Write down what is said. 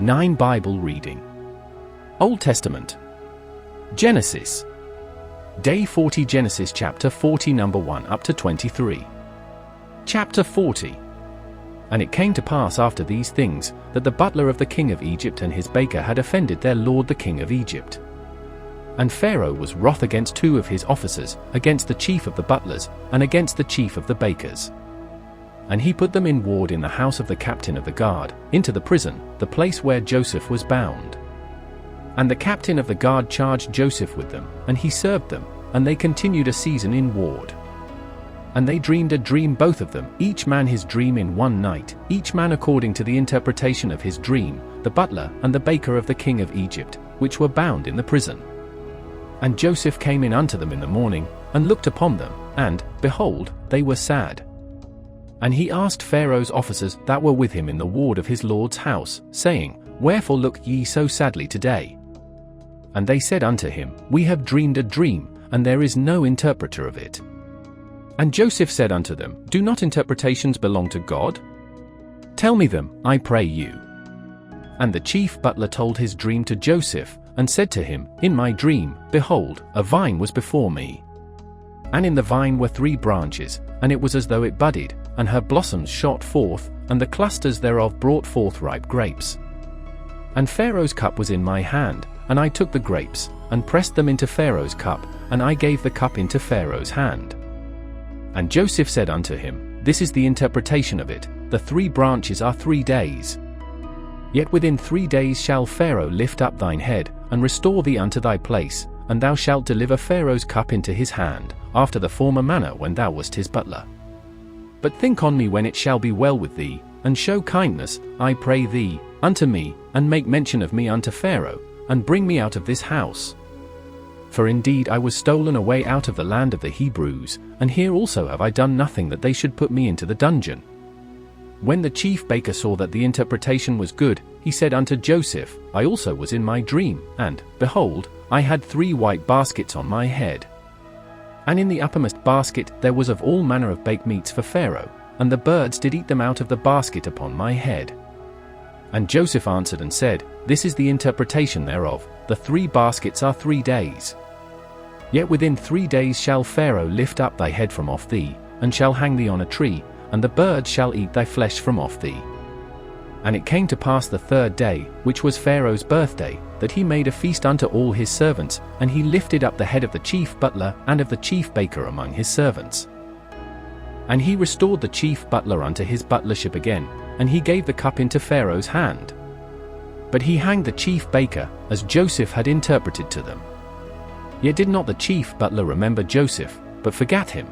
9 Bible reading. Old Testament. Genesis. Day 40. Genesis chapter 40 number 1 up to 23. Chapter 40. And it came to pass after these things, that the butler of the king of Egypt and his baker had offended their lord the king of Egypt. And Pharaoh was wroth against 2 of his officers, against the chief of the butlers, and against the chief of the bakers. And he put them in ward in the house of the captain of the guard, into the prison, the place where Joseph was bound. And the captain of the guard charged Joseph with them, and he served them, and they continued a season in ward. And they dreamed a dream both of them, each man his dream in one night, each man according to the interpretation of his dream, the butler and the baker of the king of Egypt, which were bound in the prison. And Joseph came in unto them in the morning, and looked upon them, and, behold, they were sad. And he asked Pharaoh's officers that were with him in the ward of his lord's house, saying, Wherefore look ye so sadly today? And they said unto him, We have dreamed a dream, and there is no interpreter of it. And Joseph said unto them, Do not interpretations belong to God? Tell me them, I pray you. And the chief butler told his dream to Joseph, and said to him, In my dream, behold, a vine was before me. And in the vine were 3 branches, and it was as though it budded, and her blossoms shot forth, and the clusters thereof brought forth ripe grapes. And Pharaoh's cup was in my hand, and I took the grapes, and pressed them into Pharaoh's cup, and I gave the cup into Pharaoh's hand. And Joseph said unto him, This is the interpretation of it, the 3 branches are 3 days. Yet within 3 days shall Pharaoh lift up thine head, and restore thee unto thy place, and thou shalt deliver Pharaoh's cup into his hand, after the former manner when thou wast his butler. But think on me when it shall be well with thee, and show kindness, I pray thee, unto me, and make mention of me unto Pharaoh, and bring me out of this house. For indeed I was stolen away out of the land of the Hebrews, and here also have I done nothing that they should put me into the dungeon. When the chief baker saw that the interpretation was good, he said unto Joseph, I also was in my dream, and, behold, I had 3 white baskets on my head. And in the uppermost basket there was of all manner of baked meats for Pharaoh, and the birds did eat them out of the basket upon my head. And Joseph answered and said, This is the interpretation thereof, the 3 baskets are 3 days. Yet within 3 days shall Pharaoh lift up thy head from off thee, and shall hang thee on a tree, and the birds shall eat thy flesh from off thee. And it came to pass the 3rd day, which was Pharaoh's birthday, that he made a feast unto all his servants, and he lifted up the head of the chief butler and of the chief baker among his servants. And he restored the chief butler unto his butlership again, and he gave the cup into Pharaoh's hand. But he hanged the chief baker, as Joseph had interpreted to them. Yet did not the chief butler remember Joseph, but forgat him.